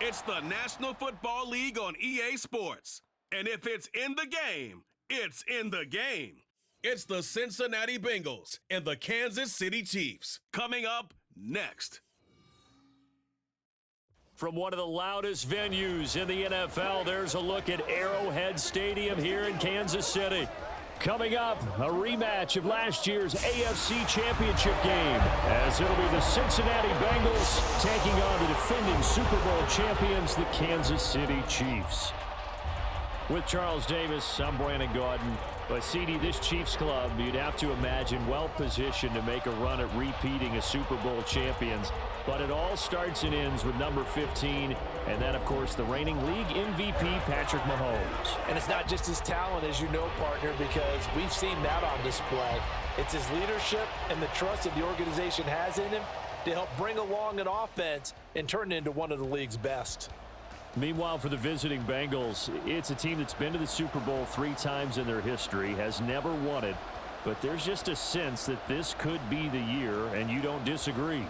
It's the National Football League on EA Sports. And if it's in the game, it's in the game. It's the Cincinnati Bengals and the Kansas City Chiefs. Coming up next. From one of the loudest venues in the NFL, there's a look at Arrowhead Stadium here in Kansas City. Coming up, a rematch of last year's AFC Championship game, as it'll be the Cincinnati Bengals taking on the defending Super Bowl champions, the Kansas City Chiefs. With Charles Davis, I'm Brandon Gaudin. But, CD, this Chiefs club, you'd have to imagine well-positioned to make a run at repeating as Super Bowl champions. But it all starts and ends with number 15, and then, of course, the reigning league MVP, Patrick Mahomes. And it's not just his talent, as you know, partner, because we've seen that on display. It's his leadership and the trust that the organization has in him to help bring along an offense and turn it into one of the league's best. Meanwhile, for the visiting Bengals, it's a team that's been to the Super Bowl 3 times in their history, has never won it, but there's just a sense that this could be the year, and you don't disagree.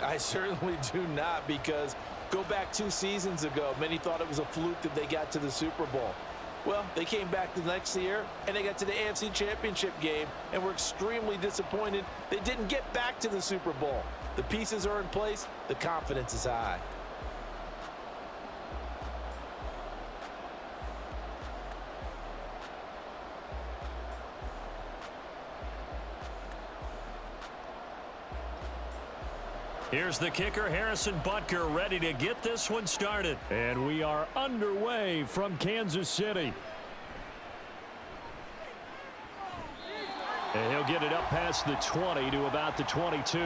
I certainly do not, because go back 2 seasons ago, many thought it was a fluke that they got to the Super Bowl. Well, they came back the next year, and they got to the AFC Championship game, and were extremely disappointed they didn't get back to the Super Bowl. The pieces are in place. The confidence is high. Here's the kicker, Harrison Butker, ready to get this one started. And we are underway from Kansas City. And he'll get it up past the 20 to about the 22.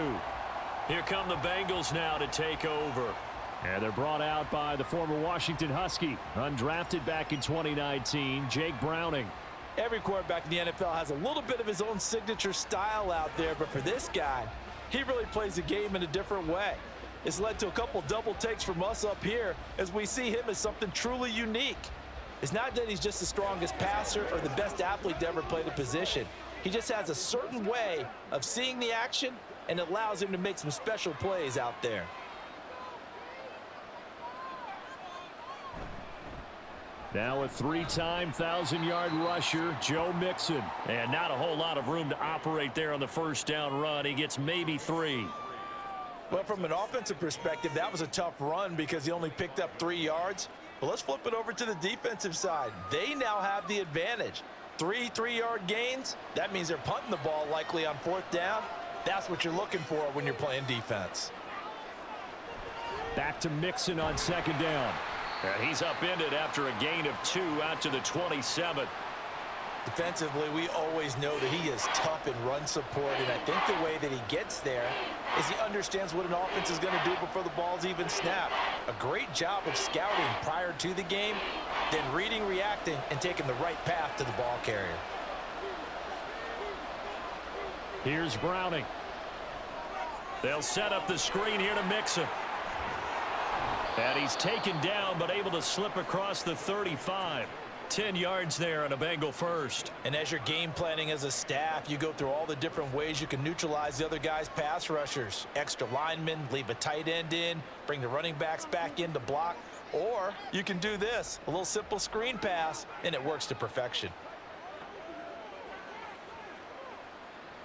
Here come the Bengals now to take over. And they're brought out by the former Washington Husky, undrafted back in 2019, Jake Browning. Every quarterback in the NFL has a little bit of his own signature style out there, but for this guy, he really plays the game in a different way. It's led to a couple double takes from us up here as we see him as something truly unique. It's not that he's just the strongest passer or the best athlete to ever play the position. He just has a certain way of seeing the action, and it allows him to make some special plays out there. Now a 3-time 1,000-yard rusher, Joe Mixon. And not a whole lot of room to operate there on the first down run. He gets maybe 3. Well, from an offensive perspective, that was a tough run because he only picked up 3 yards. But let's flip it over to the defensive side. They now have the advantage. 3 3-yard gains, that means they're punting the ball likely on 4th down. That's what you're looking for when you're playing defense. Back to Mixon on 2nd down. And he's upended after a gain of 2 out to the 27. Defensively, we always know that he is tough in run support, and I think the way that he gets there is he understands what an offense is going to do before the ball's even snapped. A great job of scouting prior to the game, then reading, reacting, and taking the right path to the ball carrier. Here's Browning. They'll set up the screen here to Mixon. And he's taken down, but able to slip across the 35. 10 yards there on a Bengal first. And as you're game planning as a staff, you go through all the different ways you can neutralize the other guy's pass rushers. Extra linemen, leave a tight end in, bring the running backs back in to block. Or you can do this, a little simple screen pass, and it works to perfection.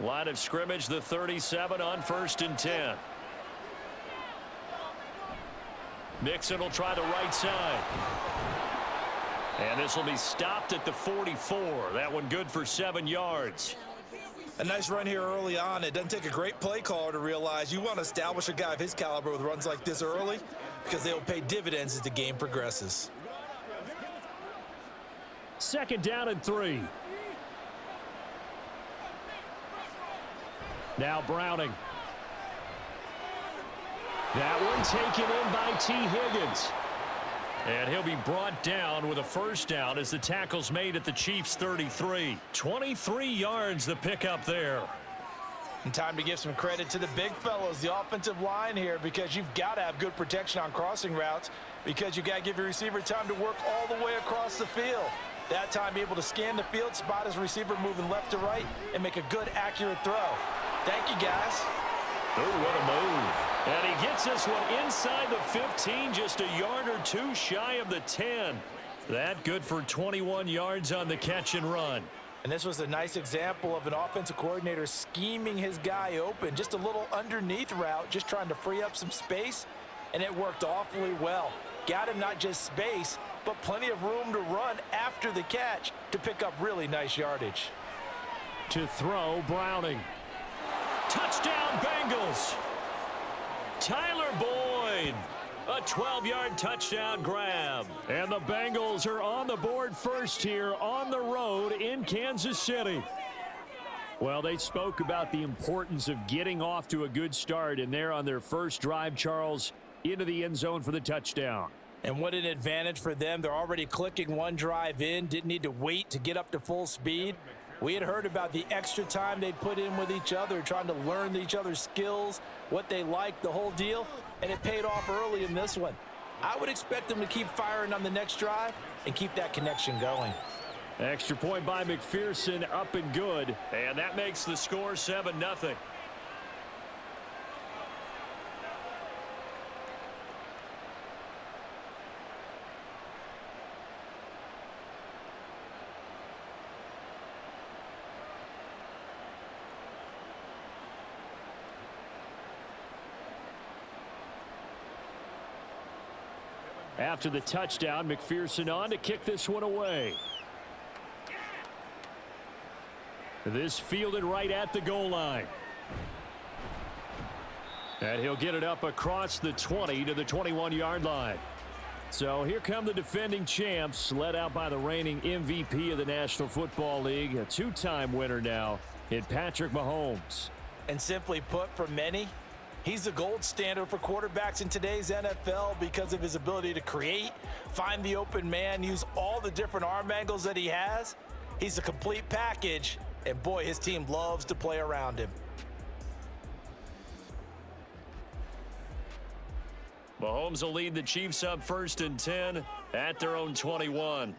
Line of scrimmage, the 37 on 1st and 10. Mixon will try the right side. And this will be stopped at the 44. That one good for 7 yards. A nice run here early on. It doesn't take a great play caller to realize you want to establish a guy of his caliber with runs like this early because they will pay dividends as the game progresses. 2nd down and 3. Now Browning. That one taken in by T. Higgins. And he'll be brought down with a 1st down as the tackle's made at the Chiefs' 33. 23 yards the pickup there. And time to give some credit to the big fellows, the offensive line here, because you've got to have good protection on crossing routes because you've got to give your receiver time to work all the way across the field. That time be able to scan the field, spot his receiver moving left to right, and make a good, accurate throw. Thank you, guys. Oh, what a move. And he gets this one inside the 15, just a yard or two shy of the 10. That good for 21 yards on the catch and run. And this was a nice example of an offensive coordinator scheming his guy open. Just a little underneath route, just trying to free up some space, and it worked awfully well. Got him not just space, but plenty of room to run after the catch to pick up really nice yardage. To throw, Browning. Touchdown, Bengals. Tyler Boyd. A 12-yard touchdown grab. And the Bengals are on the board first here on the road in Kansas City. Well, they spoke about the importance of getting off to a good start, and they're on their first drive, Charles, into the end zone for the touchdown. And what an advantage for them. They're already clicking one drive in, didn't need to wait to get up to full speed. We had heard about the extra time they put in with each other, trying to learn each other's skills, what they like, the whole deal, and it paid off early in this one. I would expect them to keep firing on the next drive and keep that connection going. Extra point by McPherson, up and good, and that makes the score 7-0. After the touchdown, McPherson on to kick this one away. This fielded right at the goal line. And he'll get it up across the 20 to the 21-yard line. So here come the defending champs, led out by the reigning MVP of the National Football League, a two-time winner now in Patrick Mahomes. And simply put, for many, he's the gold standard for quarterbacks in today's NFL because of his ability to create, find the open man, use all the different arm angles that he has. He's a complete package, and boy, his team loves to play around him. Mahomes will lead the Chiefs up 1st and 10 at their own 21.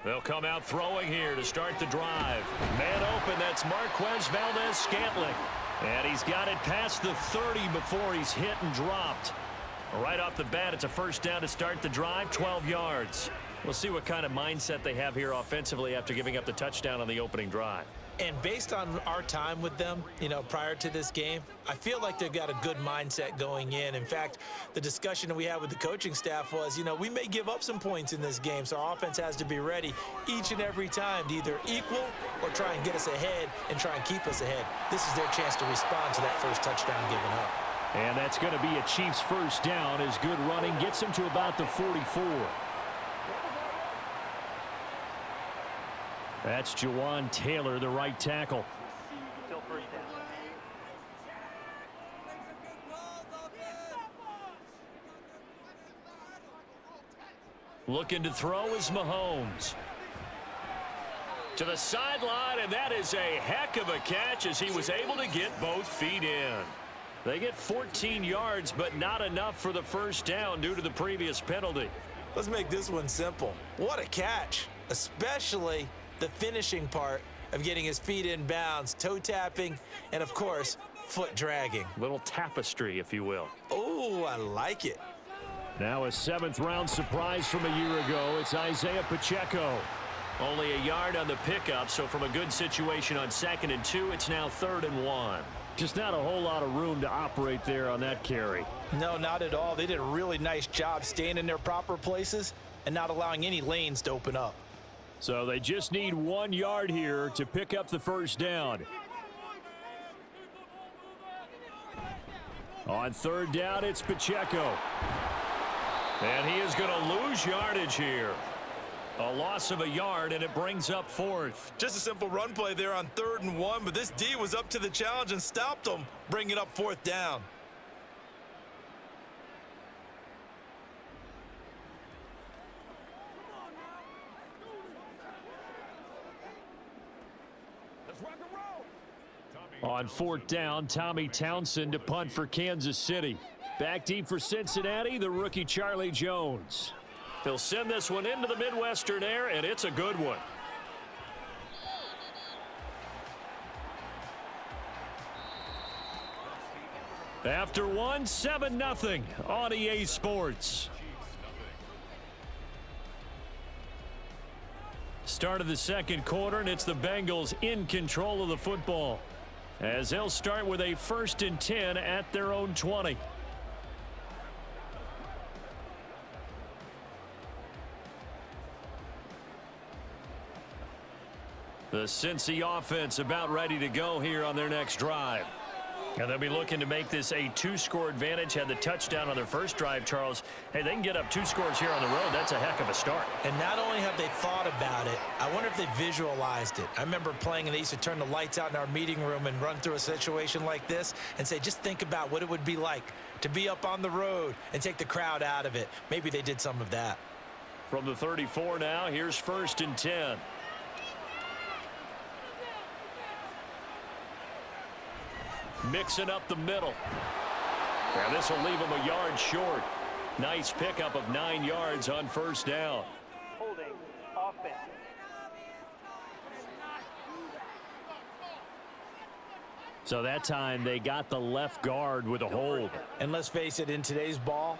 They'll come out throwing here to start the drive. Man open, that's Marquez Valdez-Scantling. And he's got it past the 30 before he's hit and dropped. Right off the bat, it's a first down to start the drive, 12 yards. We'll see what kind of mindset they have here offensively after giving up the touchdown on the opening drive. And based on our time with them, prior to this game, I feel like they've got a good mindset going in. In fact, the discussion that we had with the coaching staff was, we may give up some points in this game, so our offense has to be ready each and every time to either equal or try and get us ahead and try and keep us ahead. This is their chance to respond to that first touchdown given up. And that's going to be a Chiefs first down as good running gets them to about the 44. That's Jawan Taylor, the right tackle. Still first down. Looking to throw is Mahomes. To the sideline, and that is a heck of a catch as he was able to get both feet in. They get 14 yards, but not enough for the first down due to the previous penalty. Let's make this one simple. What a catch, especially the finishing part of getting his feet in bounds, toe tapping, and of course, foot dragging. Little tapestry, if you will. Oh, I like it. Now a 7th-round surprise from a year ago. It's Isaiah Pacheco. Only a yard on the pickup, so from a good situation on 2nd and 2, it's now 3rd and 1. Just not a whole lot of room to operate there on that carry. No, not at all. They did a really nice job staying in their proper places and not allowing any lanes to open up. So they just need 1 yard here to pick up the first down. On 3rd down, it's Pacheco. And he is going to lose yardage here. A loss of a yard, and it brings up 4th. Just a simple run play there on 3rd and 1, but this D was up to the challenge and stopped them, bringing up 4th down. On 4th down, Tommy Townsend to punt for Kansas City. Back deep for Cincinnati, the rookie Charlie Jones. He'll send this one into the Midwestern air, and it's a good one. After one, 7-0 on EA Sports. Start of the second quarter, and it's the Bengals in control of the football, as they'll start with a 1st and 10 at their own 20. The Cincy offense about ready to go here on their next drive. And they'll be looking to make this a 2-score advantage. Had the touchdown on their first drive, Charles. Hey, they can get up 2 scores here on the road. That's a heck of a start. And not only have they thought about it, I wonder if they visualized it. I remember playing, and they used to turn the lights out in our meeting room and run through a situation like this and say, just think about what it would be like to be up on the road and take the crowd out of it. Maybe they did some of that. From the 34 now, here's 1st and 10. Mixing up the middle. Now this will leave him a yard short. Nice pickup of 9 yards on 1st down. Holding offense. So that time they got the left guard with a hold. And let's face it, in today's ball,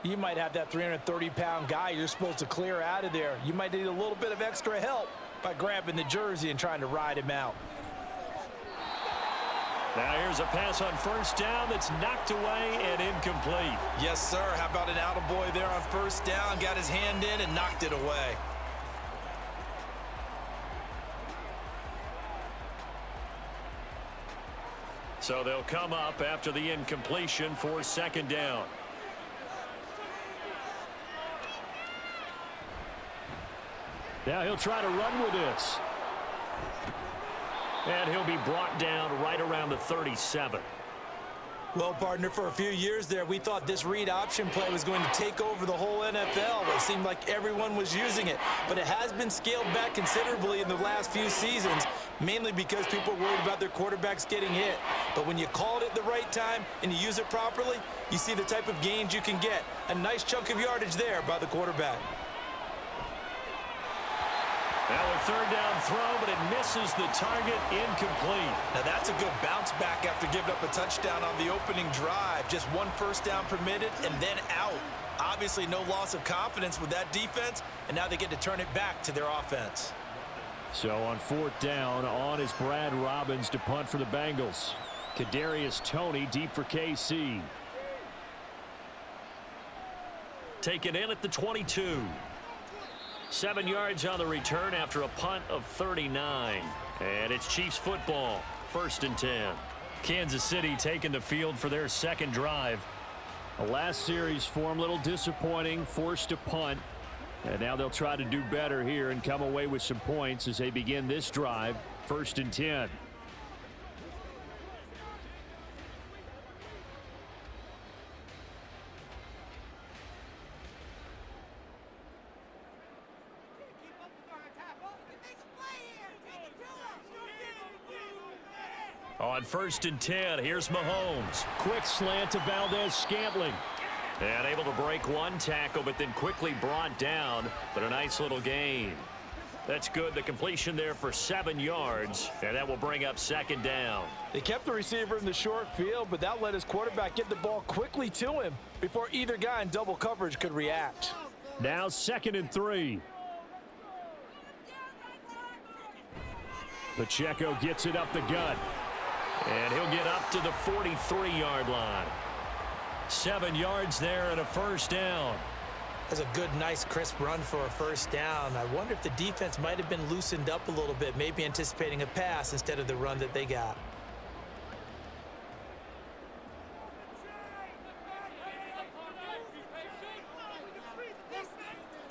you might have that 330-pound guy you're supposed to clear out of there. You might need a little bit of extra help by grabbing the jersey and trying to ride him out. Now here's a pass on 1st down that's knocked away and incomplete. Yes, sir. How about an attaboy there on 1st down? Got his hand in and knocked it away. So they'll come up after the incompletion for 2nd down. Now he'll try to run with this. And he'll be brought down right around the 37. Well, partner, for a few years there, we thought this read option play was going to take over the whole NFL. It seemed like everyone was using it. But it has been scaled back considerably in the last few seasons, mainly because people are worried about their quarterbacks getting hit. But when you call it at the right time and you use it properly, you see the type of gains you can get. A nice chunk of yardage there by the quarterback. Now a 3rd down throw, but it misses the target, incomplete. Now that's a good bounce back after giving up a touchdown on the opening drive. Just 1 1st down permitted and then out. Obviously no loss of confidence with that defense, and now they get to turn it back to their offense. So on 4th down, on is Brad Robbins to punt for the Bengals. Kadarius Toney deep for KC. Taken in at the 22. 7 yards on the return after a punt of 39. And it's Chiefs football, 1st and 10. Kansas City taking the field for their 2nd drive. The last series for them, a little disappointing, forced to punt. And now they'll try to do better here and come away with some points as they begin this drive, 1st and 10. On 1st and 10, here's Mahomes. Quick slant to Valdez-Scantling. And able to break one tackle, but then quickly brought down. But a nice little gain. That's good. The completion there for 7 yards. And that will bring up 2nd down. They kept the receiver in the short field, but that let his quarterback get the ball quickly to him before either guy in double coverage could react. Now 2nd and 3. Pacheco gets it up the gut. And he'll get up to the 43-yard line. 7 yards there and a 1st down. That's a good, nice, crisp run for a 1st down. I wonder if the defense might have been loosened up a little bit, maybe anticipating a pass instead of the run that they got.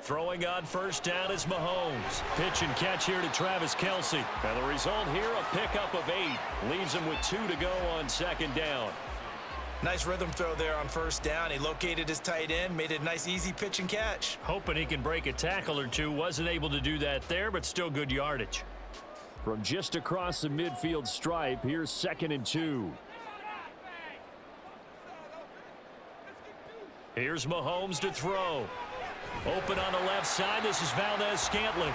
Throwing on 1st down is Mahomes. Pitch and catch here to Travis Kelce. And the result here, a pickup of 8. Leaves him with 2 to go on 2nd down. Nice rhythm throw there on 1st down. He located his tight end, made it a nice, easy pitch and catch. Hoping he can break a tackle or two. Wasn't able to do that there, but still good yardage. From just across the midfield stripe, here's 2nd and 2. Here's Mahomes to throw. Open on the left side. This is Valdez-Scantling.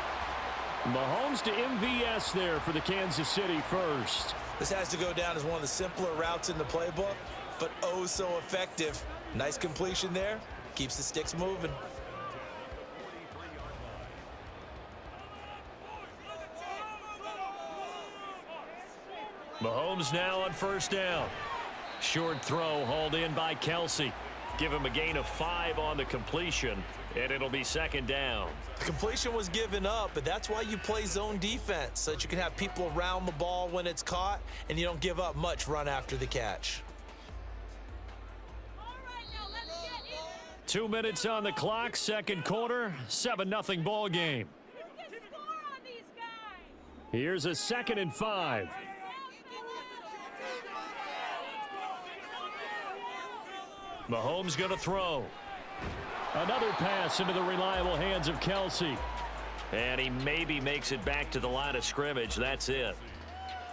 Mahomes to MVS there for the Kansas City first. This has to go down as one of the simpler routes in the playbook. but oh so effective. Nice completion there. Keeps the sticks moving. Mahomes now on first down. Short throw hauled in by Kelsey. Give him a gain of 5 on the completion, and it'll be second down. The completion was given up, but that's why you play zone defense, so that you can have people around the ball when it's caught, and you don't give up much run after the catch. 2 minutes on the clock, second quarter, 7-0 ball game. Here's a 2nd and 5. Mahomes going to throw. Another pass into the reliable hands of Kelsey. And he maybe makes it back to the line of scrimmage. That's it.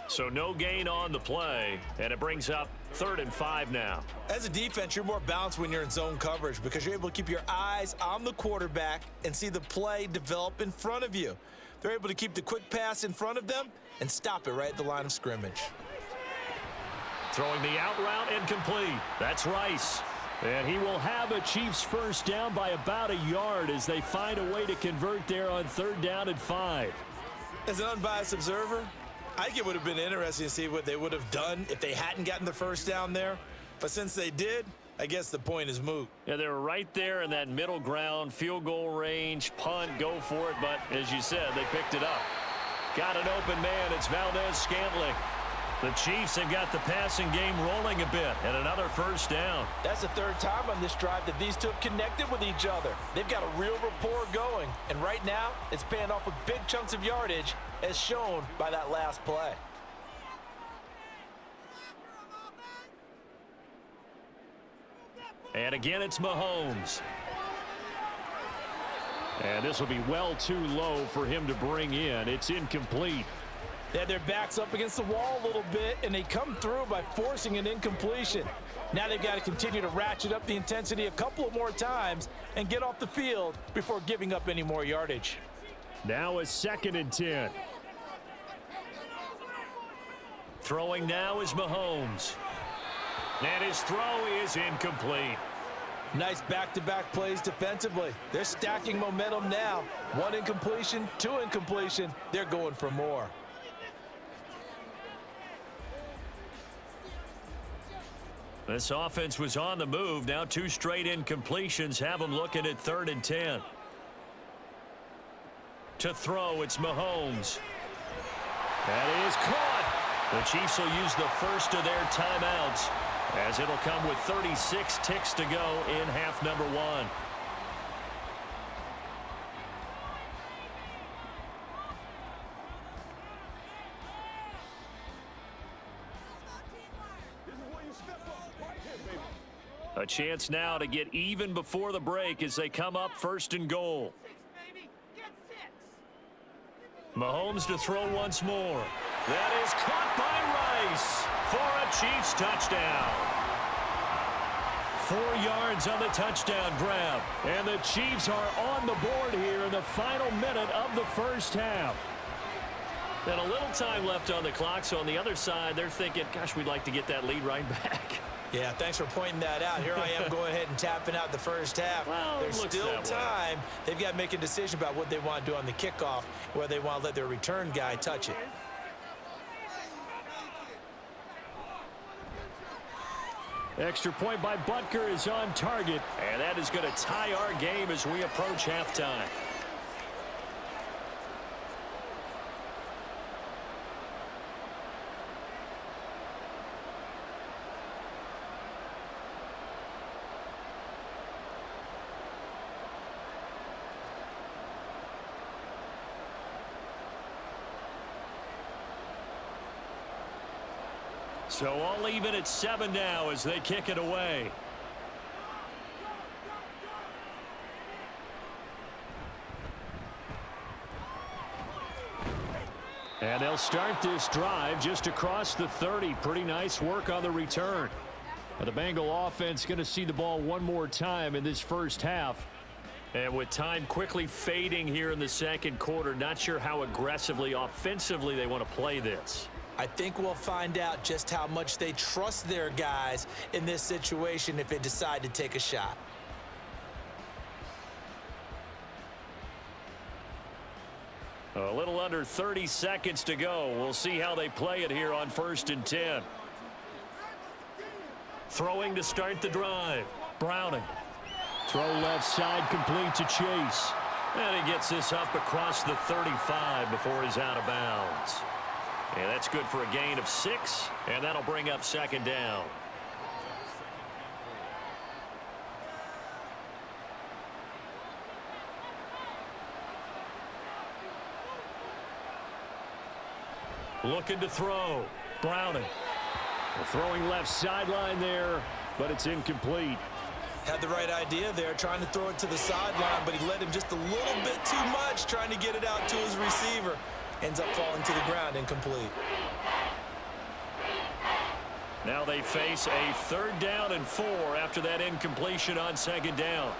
So no gain on the play, and it brings up 3rd and 5 now. As a defense, you're more balanced when you're in zone coverage because you're able to keep your eyes on the quarterback and see the play develop in front of you. They're able to keep the quick pass in front of them and stop it right at the line of scrimmage. Throwing the out route incomplete. That's Rice. And he will have a Chiefs first down by about a yard as they find a way to convert there on 3rd down and 5. As an unbiased observer, I think it would have been interesting to see what they would have done if they hadn't gotten the first down there. But since they did, I guess the point is moot. Yeah, they were right there in that middle ground, field goal range, punt, go for it. But as you said, they picked it up. Got an open man. It's Valdez-Scantling. The Chiefs have got the passing game rolling a bit, and another first down. That's the 3rd time on this drive that these two have connected with each other. They've got a real rapport going, and right now it's paying off with big chunks of yardage, as shown by that last play. And again, it's Mahomes. And this will be well too low for him to bring in. It's incomplete. They had their backs up against the wall a little bit, and they come through by forcing an incompletion. Now they've got to continue to ratchet up the intensity a couple of more times and get off the field before giving up any more yardage. Now a 2nd and 10. Throwing now is Mahomes. And his throw is incomplete. Nice back-to-back plays defensively. They're stacking momentum now. 1 incompletion, 2 incompletion. They're going for more. This offense was on the move. Now 2 straight incompletions have them looking at 3rd and 10. To throw, it's Mahomes. That is caught. The Chiefs will use the first of their timeouts, as it'll come with 36 ticks to go in half number 1. A chance now to get even before the break as they come up 1st and goal. Mahomes to throw once more. That is caught by Rice for a Chiefs touchdown. 4 yards on the touchdown grab. And the Chiefs are on the board here in the final minute of the first half. And a little time left on the clock, so on the other side, they're thinking, gosh, we'd like to get that lead right back. Yeah, thanks for pointing that out. Here I am going ahead and tapping out the first half. Well, there's still time. They've got to make a decision about what they want to do on the kickoff, whether they want to let their return guy touch it. Extra point by Butker is on target, and that is going to tie our game as we approach halftime. So all even at 7 now as they kick it away. And they'll start this drive just across the 30. Pretty nice work on the return. The Bengal offense going to see the ball one more time in this first half. And with time quickly fading here in the second quarter, not sure how aggressively, offensively they want to play this. I think we'll find out just how much they trust their guys in this situation if they decide to take a shot. A little under 30 seconds to go. We'll see how they play it here on 1st and 10. Throwing to start the drive. Browning. Throw left side complete to Chase. And he gets this up across the 35 before he's out of bounds. And that's good for a gain of 6, and that'll bring up 2nd down. Looking to throw. Browning. Throwing left sideline there, but it's incomplete. Had the right idea there, trying to throw it to the sideline, but he led him just a little bit too much, trying to get it out to his receiver. Ends up falling to the ground, incomplete. Now they face a 3rd down and 4 after that incompletion on 2nd down.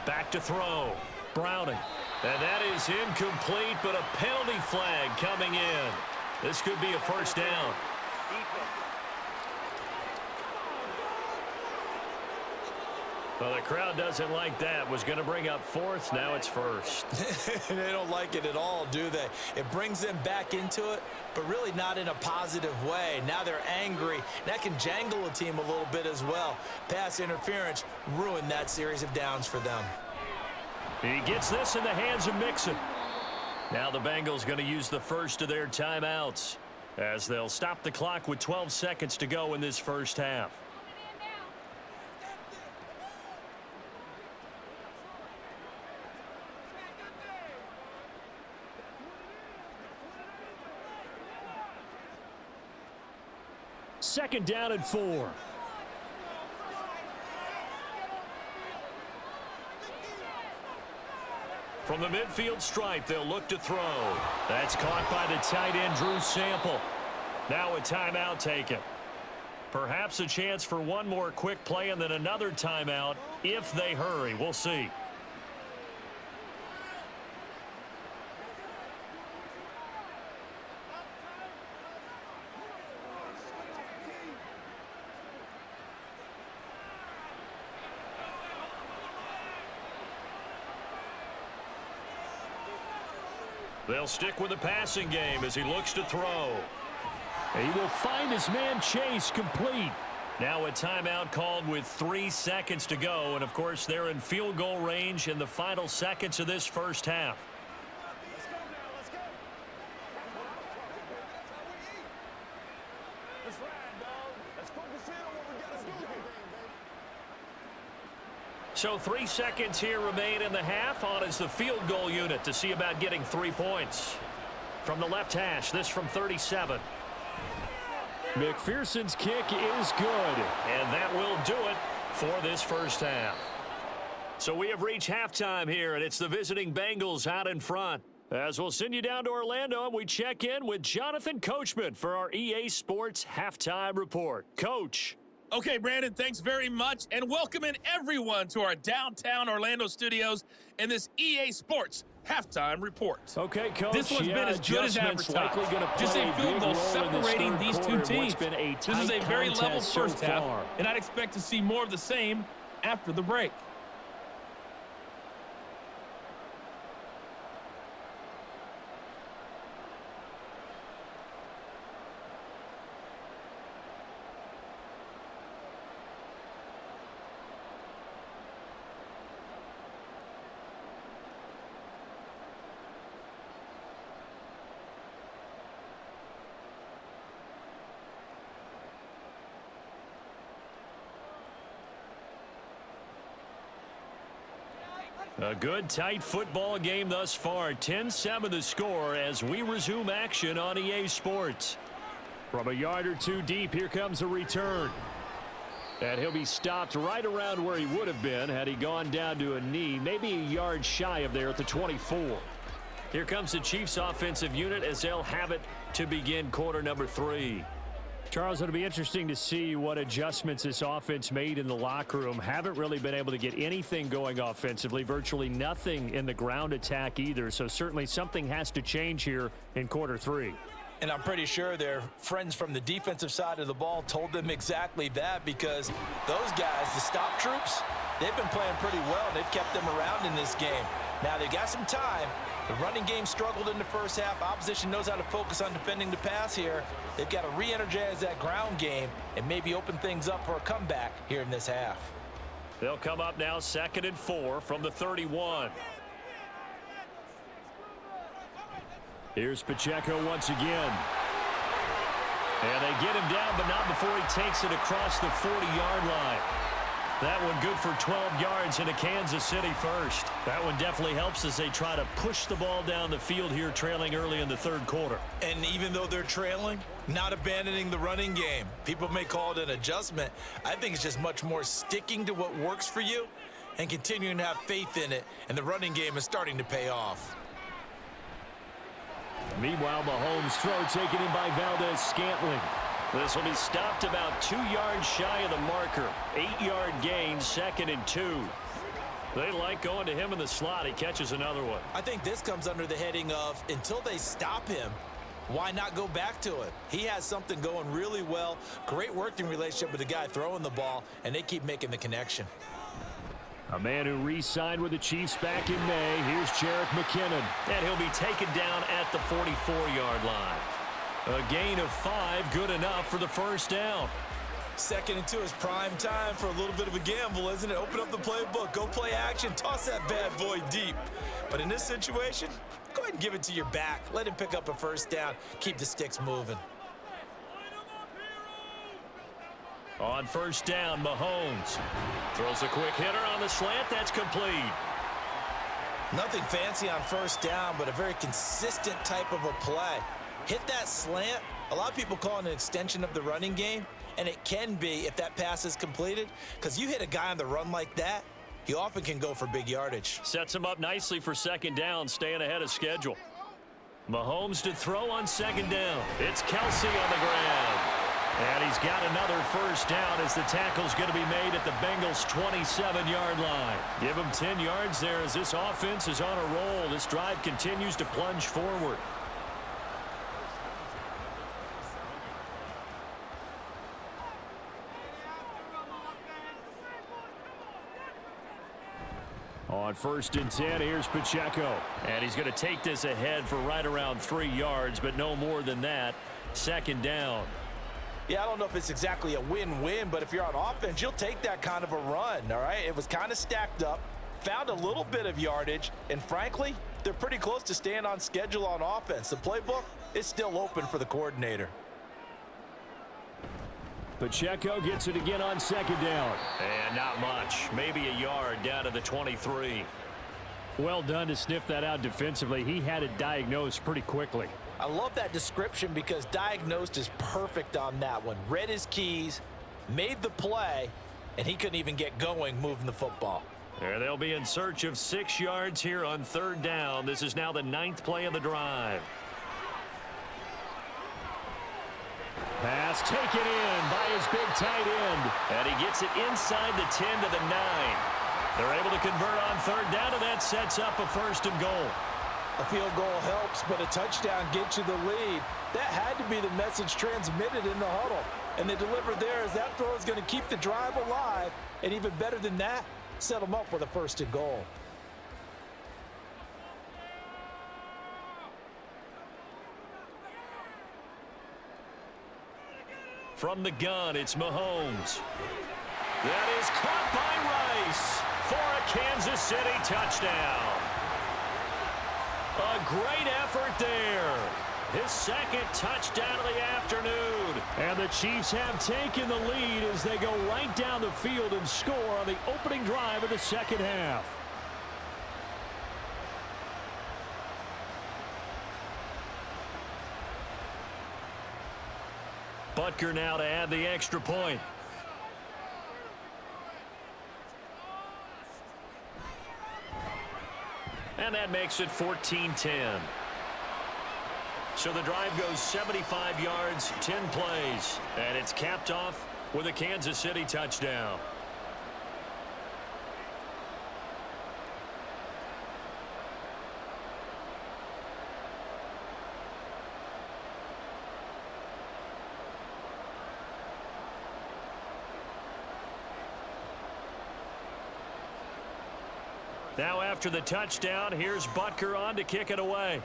Back to throw. Browning. And that is incomplete, but a penalty flag coming in. This could be a 1st down. Well, the crowd doesn't like that. Was going to bring up 4th. Now it's 1st. They don't like it at all, do they? It brings them back into it, but really not in a positive way. Now they're angry. That can jangle a team a little bit as well. Pass interference ruined that series of downs for them. He gets this in the hands of Mixon. Now the Bengals going to use the first of their timeouts as they'll stop the clock with 12 seconds to go in this first half. Second down and 4. From the midfield stripe, they'll look to throw. That's caught by the tight end, Drew Sample. Now a timeout taken. Perhaps a chance for one more quick play and then another timeout if they hurry. We'll see. They'll stick with the passing game as he looks to throw. He will find his man Chase complete. Now a timeout called with 3 seconds to go. And, of course, they're in field goal range in the final seconds of this first half. So 3 seconds here remain in the half. On is the field goal unit to see about getting 3 points. From the left hash, this from 37. McPherson's kick is good. And that will do it for this first half. So we have reached halftime here, and it's the visiting Bengals out in front. As we'll send you down to Orlando, and we check in with Jonathan Coachman for our EA Sports Halftime Report. Coach. Okay, Brandon, thanks very much, and welcome in everyone to our downtown Orlando studios and this EA Sports Halftime Report. Okay, Coach. This one's been as good as advertised. Just a field goal separating these two teams. This is a very level first half, and I'd expect to see more of the same after the break. A good, tight football game thus far. 10-7 the score as we resume action on EA Sports. From a yard or two deep, here comes a return. And he'll be stopped right around where he would have been had he gone down to a knee, maybe a yard shy of there at the 24. Here comes the Chiefs offensive unit as they'll have it to begin quarter number 3. Charles, it'll be interesting to see what adjustments this offense made in the locker room. Haven't really been able to get anything going offensively, virtually nothing in the ground attack either. So certainly something has to change here in quarter 3. And I'm pretty sure their friends from the defensive side of the ball told them exactly that, because those guys, the stop troops, they've been playing pretty well, and they've kept them around in this game. Now, they got some time. The running game struggled in the first half. Opposition knows how to focus on defending the pass here. They've got to re-energize that ground game and maybe open things up for a comeback here in this half. They'll come up now 2nd and 4 from the 31. Here's Pacheco once again. And they get him down, but not before he takes it across the 40-yard line. That one good for 12 yards into Kansas City first. That one definitely helps as they try to push the ball down the field here, trailing early in the 3rd quarter. And even though they're trailing, not abandoning the running game. People may call it an adjustment. I think it's just much more sticking to what works for you and continuing to have faith in it. And the running game is starting to pay off. Meanwhile, Mahomes' throw taken in by Valdez-Scantling. This will be stopped about 2 yards shy of the marker. 8-yard gain, 2nd and 2. They like going to him in the slot. He catches another one. I think this comes under the heading of, until they stop him, why not go back to it? He has something going really well. Great working relationship with the guy throwing the ball, and they keep making the connection. A man who re-signed with the Chiefs back in May. Here's Jerick McKinnon. And he'll be taken down at the 44-yard line. A gain of 5, good enough for the first down. 2nd and 2 is prime time for a little bit of a gamble, isn't it? Open up the playbook, go play action, toss that bad boy deep. But in this situation, go ahead and give it to your back. Let him pick up a first down. Keep the sticks moving. On first down, Mahomes throws a quick hitter on the slant. That's complete. Nothing fancy on first down, but a very consistent type of a play. Hit that slant. A lot of people call it an extension of the running game, and it can be if that pass is completed, because you hit a guy on the run like that, he often can go for big yardage. Sets him up nicely for 2nd down, staying ahead of schedule. Mahomes to throw on 2nd down. It's Kelsey on the ground. And he's got another first down as the tackle's going to be made at the Bengals' 27-yard line. Give him 10 yards there as this offense is on a roll. This drive continues to plunge forward. On 1st and 10, here's Pacheco. And he's going to take this ahead for right around 3 yards, but no more than that. 2nd down. Yeah, I don't know if it's exactly a win-win, but if you're on offense, you'll take that kind of a run, all right? It was kind of stacked up, found a little bit of yardage, and frankly, they're pretty close to staying on schedule on offense. The playbook is still open for the coordinator. Pacheco gets it again on 2nd down. And not much. Maybe a yard down to the 23. Well done to sniff that out defensively. He had it diagnosed pretty quickly. I love that description because diagnosed is perfect on that one. Read his keys, made the play, and he couldn't even get going moving the football. There they'll be in search of 6 yards here on 3rd down. This is now the 9th play of the drive. Pass taken in by his big tight end. And he gets it inside the 10 to the 9. They're able to convert on 3rd down, and that sets up a 1st and goal. A field goal helps, but a touchdown gets you the lead. That had to be the message transmitted in the huddle. And they delivered there as that throw is going to keep the drive alive. And even better than that, set them up with a 1st and goal. From the gun, it's Mahomes. That is caught by Rice for a Kansas City touchdown. A great effort there. His 2nd touchdown of the afternoon. And the Chiefs have taken the lead as they go right down the field and score on the opening drive of the 2nd half. Butker now to add the extra point. And that makes it 14-10. So the drive goes 75 yards, 10 plays, and it's capped off with a Kansas City touchdown. Now after the touchdown, here's Butker on to kick it away.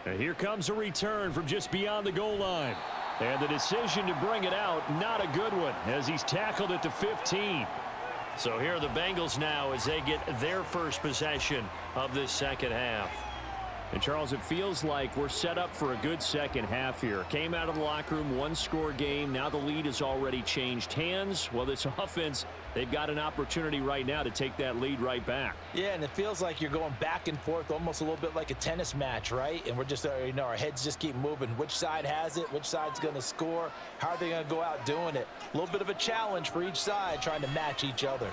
And here comes a return from just beyond the goal line. And the decision to bring it out, not a good one, as he's tackled at the 15. So here are the Bengals now as they get their first possession of this second half. And, Charles, it feels like we're set up for a good second half here. Came out of the locker room, one-score game. Now the lead has already changed hands. Well, this offense, they've got an opportunity right now to take that lead right back. Yeah, and it feels like you're going back and forth, almost a little bit like a tennis match, right? And we're just, our heads just keep moving. Which side has it? Which side's going to score? How are they going to go out doing it? A little bit of a challenge for each side, trying to match each other.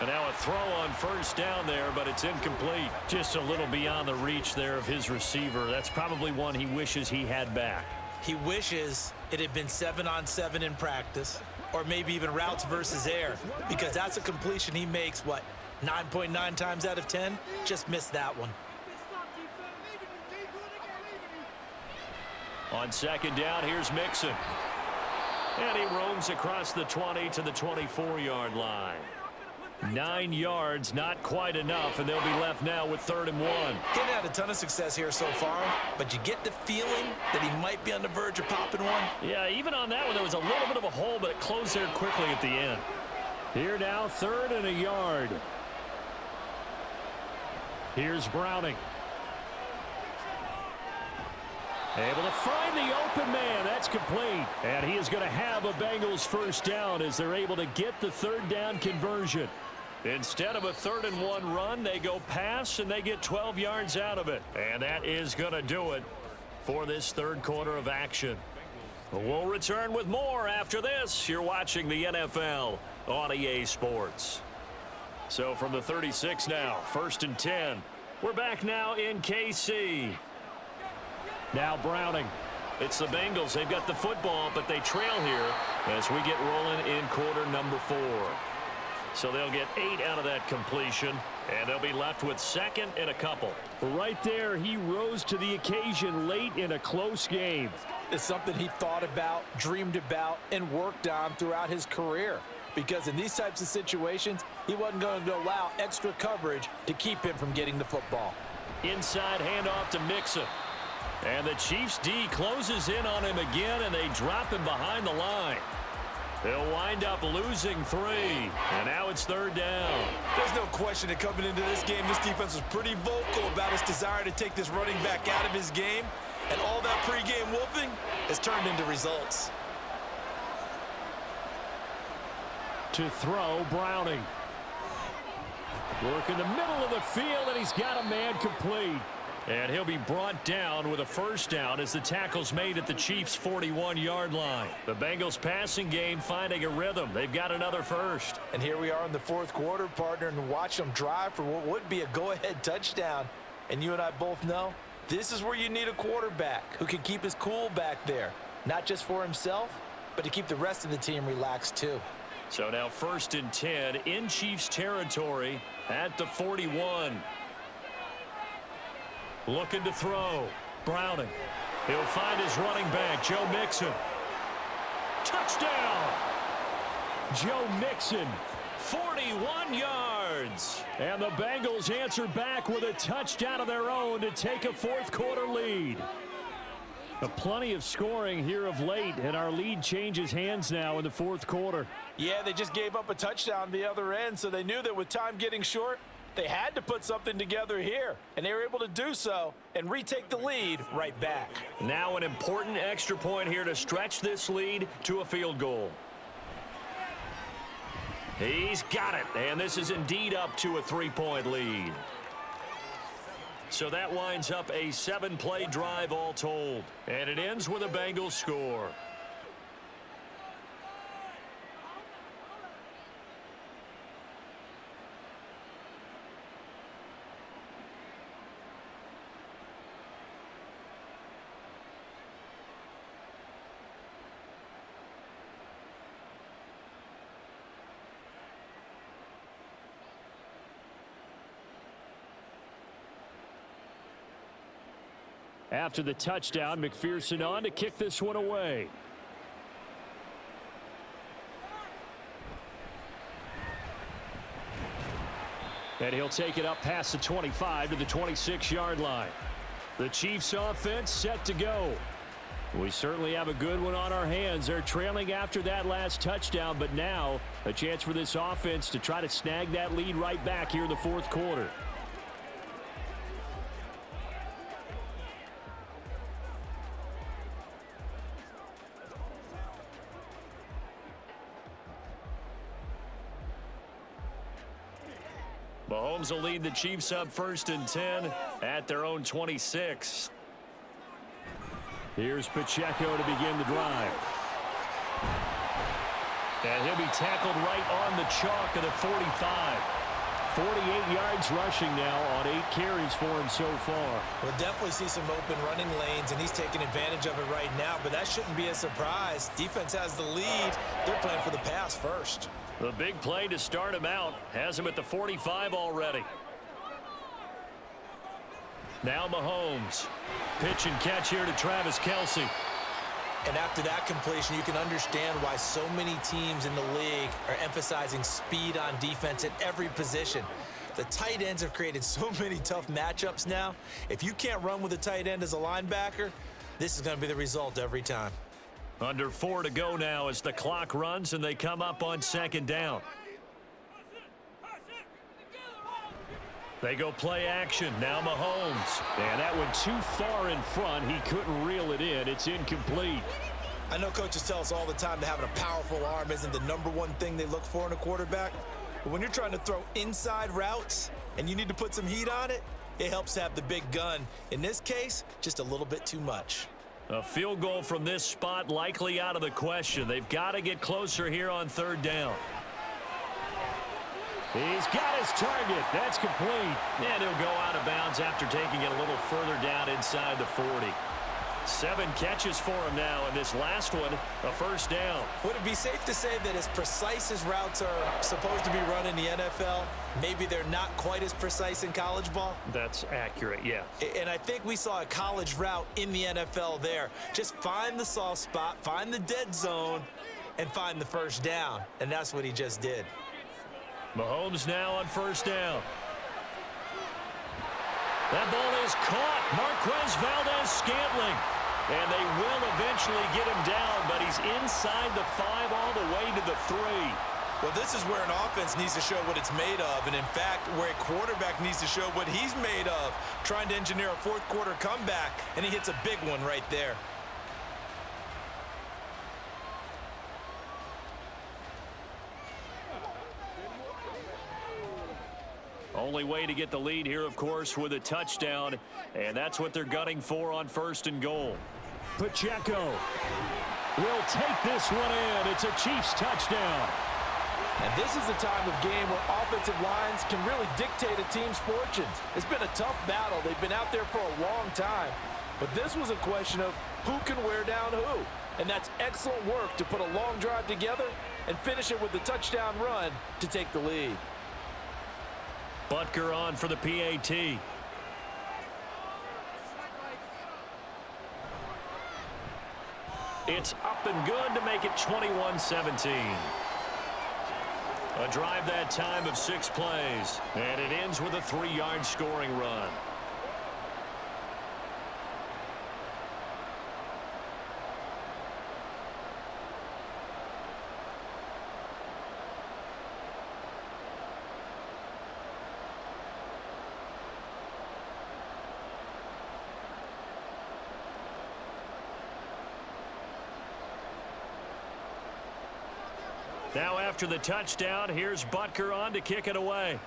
And now a throw on first down there, but it's incomplete. Just a little beyond the reach there of his receiver. That's probably one he wishes he had back. He wishes it had been 7-on-7 in practice, or maybe even routes versus air, because that's a completion he makes, 9.9 times out of 10? Just missed that one. On second down, here's Mixon. And he roams across the 20 to the 24-yard line. 9 yards, not quite enough, and they'll be left now with 3rd and 1. He hadn't had a ton of success here so far, but you get the feeling that he might be on the verge of popping one. Yeah, even on that one, there was a little bit of a hole, but it closed there quickly at the end. Here now, 3rd and a yard. Here's Browning. Able to find the open man. That's complete. And he is going to have a Bengals first down as they're able to get the 3rd down conversion. Instead of a 3rd and 1 run, they go pass, and they get 12 yards out of it. And that is going to do it for this 3rd quarter of action. We'll return with more after this. You're watching the NFL on EA Sports. So from the 36 now, 1st and 10. We're back now in KC. Now Browning. It's the Bengals. They've got the football, but they trail here as we get rolling in quarter number 4. So they'll get 8 out of that completion, and they'll be left with 2nd and a couple. Right there, he rose to the occasion late in a close game. It's something he thought about, dreamed about, and worked on throughout his career. Because in these types of situations, he wasn't going to allow extra coverage to keep him from getting the football. Inside handoff to Mixon. And the Chiefs D closes in on him again, and they drop him behind the line. They'll wind up losing 3, and now it's 3rd down. There's no question that coming into this game, this defense was pretty vocal about its desire to take this running back out of his game, and all that pregame wolfing has turned into results. To throw, Browning. Work in the middle of the field, and he's got a man complete. And he'll be brought down with a first down as the tackle's made at the Chiefs' 41-yard line. The Bengals passing game finding a rhythm. They've got another first. And here we are in the 4th quarter, partner, and watch them drive for what would be a go-ahead touchdown. And you and I both know this is where you need a quarterback who can keep his cool back there. Not just for himself, but to keep the rest of the team relaxed too. So now 1st and 10 in Chiefs territory at the 41. Looking to throw. Browning. He'll find his running back, Joe Mixon. Touchdown! Joe Mixon, 41 yards. And the Bengals answer back with a touchdown of their own to take a 4th quarter lead. Plenty of scoring here of late, and our lead changes hands now in the 4th quarter. Yeah, they just gave up a touchdown the other end, so they knew that with time getting short, they had to put something together here, and they were able to do so and retake the lead right back. Now an important extra point here to stretch this lead to a field goal. He's got it, and this is indeed up to a 3-point lead. So that winds up a 7-play drive all told, and it ends with a Bengals score. After the touchdown, McPherson on to kick this one away. And he'll take it up past the 25 to the 26-yard line. The Chiefs offense set to go. We certainly have a good one on our hands. They're trailing after that last touchdown, but now a chance for this offense to try to snag that lead right back here in the fourth quarter. Mahomes will lead the Chiefs up 1st and 10 at their own 26. Here's Pacheco to begin the drive. And he'll be tackled right on the chalk of the 45. 48 yards rushing now on 8 carries for him so far. We'll definitely see some open running lanes, and he's taking advantage of it right now, but that shouldn't be a surprise. Defense has the lead. They're playing for the pass first. The big play to start him out has him at the 45 already. Now Mahomes. Pitch and catch here to Travis Kelce. And after that completion, you can understand why so many teams in the league are emphasizing speed on defense at every position. The tight ends have created so many tough matchups now. If you can't run with a tight end as a linebacker, this is going to be the result every time. Under 4 to go now as the clock runs and they come up on 2nd down. They go play action. Now Mahomes. And that went too far in front. He couldn't reel it in. It's incomplete. I know coaches tell us all the time that having a powerful arm isn't the #1 thing they look for in a quarterback. But when you're trying to throw inside routes and you need to put some heat on it, it helps to have the big gun. In this case, just a little bit too much. A field goal from this spot likely out of the question. They've got to get closer here on 3rd down. He's got his target. That's complete. And he'll go out of bounds after taking it a little further down inside the 40. 7 catches for him now, and this last one, a 1st down. Would it be safe to say that as precise as routes are supposed to be run in the NFL, maybe they're not quite as precise in college ball? That's accurate, yeah. And I think we saw a college route in the NFL there. Just find the soft spot, find the dead zone, and find the 1st down. And that's what he just did. Mahomes now on 1st down. That ball is caught. Marquez Valdez-Scantling. And they will eventually get him down, but he's inside the 5 all the way to the 3. Well, this is where an offense needs to show what it's made of, and in fact, where a quarterback needs to show what he's made of, trying to engineer a 4th quarter comeback, and he hits a big one right there. Only way to get the lead here, of course, with a touchdown, and that's what they're gunning for on 1st and goal. Pacheco will take this one in. It's a Chiefs touchdown. And this is the time of game where offensive lines can really dictate a team's fortunes. It's been a tough battle. They've been out there for a long time. But this was a question of who can wear down who. And that's excellent work to put a long drive together and finish it with the touchdown run to take the lead. Butker on for the PAT. It's up and good to make it 21-17. A drive that time of 6 plays. And it ends with a 3-yard scoring run. Now after the touchdown, here's Butker on to kick it away.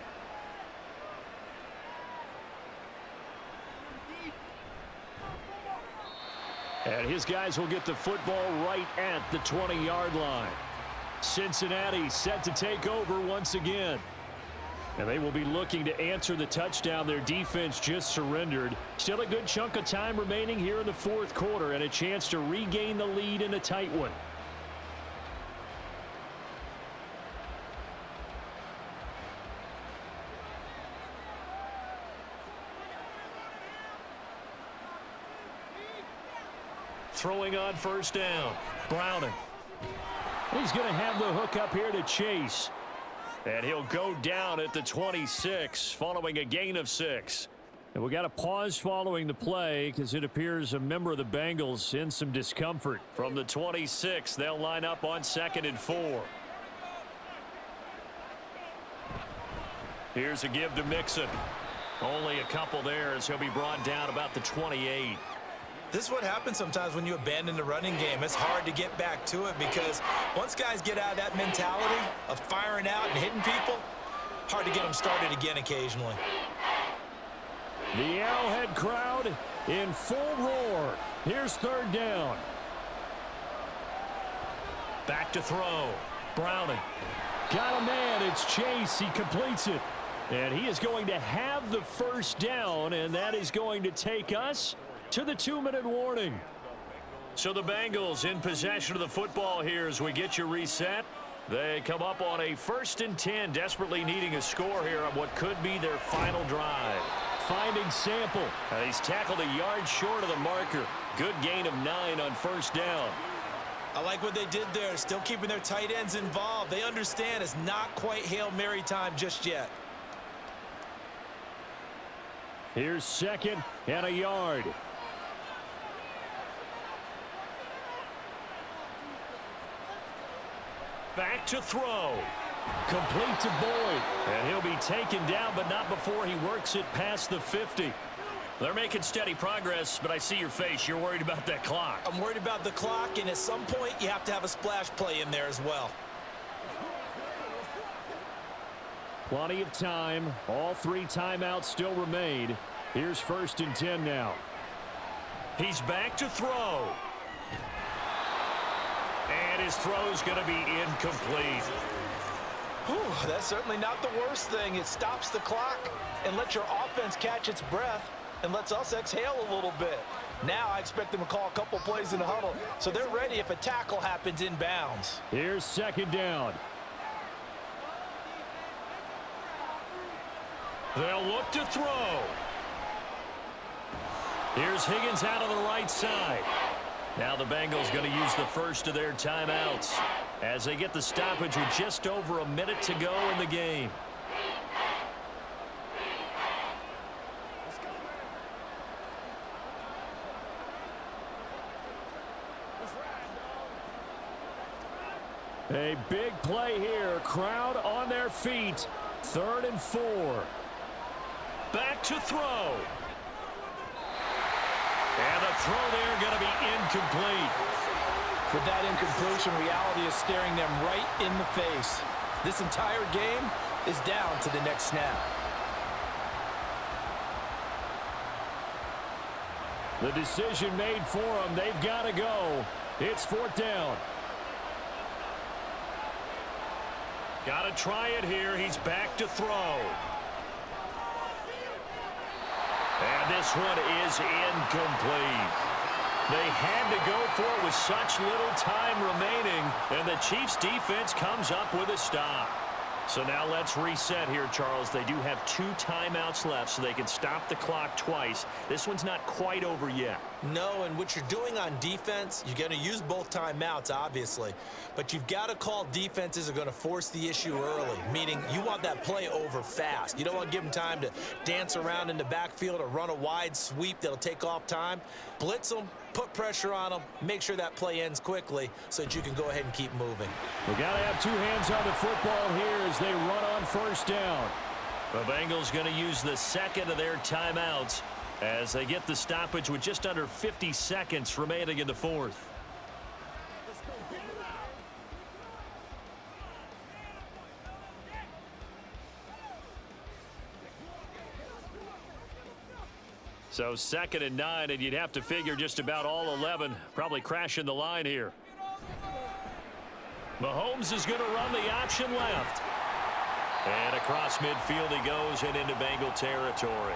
And his guys will get the football right at the 20-yard line. Cincinnati set to take over once again. And they will be looking to answer the touchdown their defense just surrendered. Still a good chunk of time remaining here in the 4th quarter and a chance to regain the lead in a tight one. Throwing on first down. Browning. He's going to have the hook up here to Chase. And he'll go down at the 26 following a gain of 6. And we got a pause following the play because it appears a member of the Bengals in some discomfort. From the 26, they'll line up on 2nd and 4. Here's a give to Mixon. Only a couple there as he'll be brought down about the 28. This is what happens sometimes when you abandon the running game. It's hard to get back to it because once guys get out of that mentality of firing out and hitting people, hard to get them started again occasionally. The Arrowhead crowd in full roar. Here's 3rd down. Back to throw. Browning. Got a man. It's Chase. He completes it. And he is going to have the first down, and that is going to take us to the 2-minute warning. So the Bengals in possession of the football here as we get you reset. They come up on a 1st and 10, desperately needing a score here on what could be their final drive. Finding Sample. He's tackled a yard short of the marker. Good gain of 9 on first down. I like what they did there, still keeping their tight ends involved. They understand it's not quite Hail Mary time just yet. Here's 2nd and a yard. Back to throw. Complete to Boyd. And he'll be taken down, but not before he works it past the 50. They're making steady progress, but I see your face. You're worried about that clock. I'm worried about the clock, and at some point, you have to have a splash play in there as well. Plenty of time. All 3 timeouts still remain. Here's 1st and 10 now. He's back to throw. And his throw's going to be incomplete. Whew, that's certainly not the worst thing. It stops the clock and lets your offense catch its breath and lets us exhale a little bit. Now I expect them to call a couple plays in the huddle, so they're ready if a tackle happens inbounds. Here's 2nd down. They'll look to throw. Here's Higgins out of the right side. Now the Bengals going to use the first of their timeouts as they get the stoppage with just over a minute to go in the game. A big play here. Crowd on their feet. 3rd and 4. Back to throw. And the throw there going to be incomplete. With that incompletion, reality is staring them right in the face. This entire game is down to the next snap. The decision made for them. They've got to go. It's 4th down. Got to try it here. He's back to throw. And this one is incomplete. They had to go for it with such little time remaining, and the Chiefs' defense comes up with a stop. So now let's reset here, Charles. They do have 2 timeouts left, so they can stop the clock twice. This one's not quite over yet. No, and what you're doing on defense, you're going to use both timeouts, obviously. But you've got to call defenses are going to force the issue early, meaning you want that play over fast. You don't want to give them time to dance around in the backfield or run a wide sweep that'll take off time. Blitz them, put pressure on them, make sure that play ends quickly so that you can go ahead and keep moving. We got to have 2 hands on the football here as they run on first down. The Bengals going to use the 2nd of their timeouts as they get the stoppage with just under 50 seconds remaining in the 4th. So 2nd and 9, and you'd have to figure just about all 11 probably crashing the line here. Mahomes is going to run the option left. And across midfield he goes and into Bengal territory.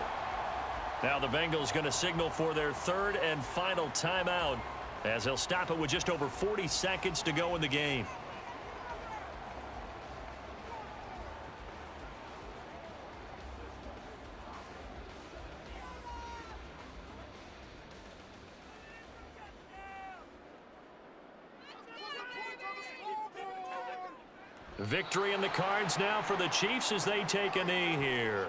Now the Bengals going to signal for their 3rd and final timeout as they'll stop it with just over 40 seconds to go in the game. Victory in the cards now for the Chiefs as they take a knee here.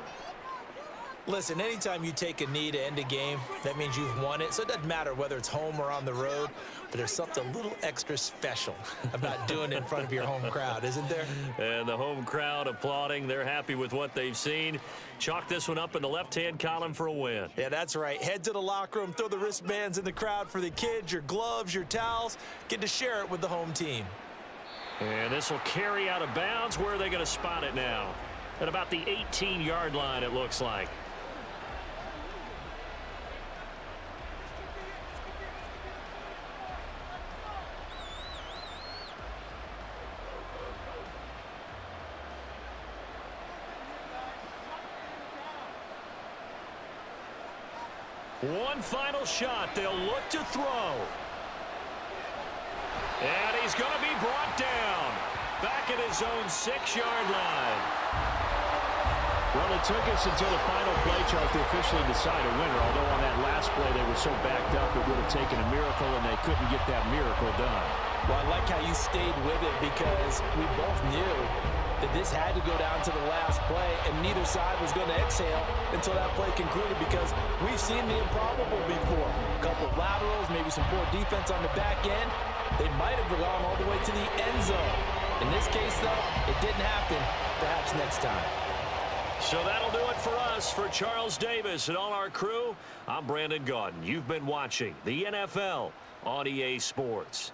Listen, anytime you take a knee to end a game, that means you've won it. So it doesn't matter whether it's home or on the road, but there's something a little extra special about doing it in front of your home crowd, isn't there? And the home crowd applauding. They're happy with what they've seen. Chalk this one up in the left-hand column for a win. Yeah, that's right. Head to the locker room, throw the wristbands in the crowd for the kids, your gloves, your towels. Get to share it with the home team. And this will carry out of bounds. Where are they going to spot it now? At about the 18-yard line, it looks like. One final shot. They'll look to throw. And he's going to be brought down. Back at his own 6-yard line. Well, it took us until the final play, Charles, to officially decide a winner. Although on that last play they were so backed up it would have taken a miracle, and they couldn't get that miracle done. Well, I like how you stayed with it because we both knew that this had to go down to the last play, and neither side was going to exhale until that play concluded because we've seen the improbable before. A couple of laterals, maybe some poor defense on the back end. They might have gone all the way to the end zone. In this case, though, it didn't happen. Perhaps next time. So that'll do it for us. For Charles Davis and all our crew, I'm Brandon Gaudin. You've been watching the NFL on EA Sports.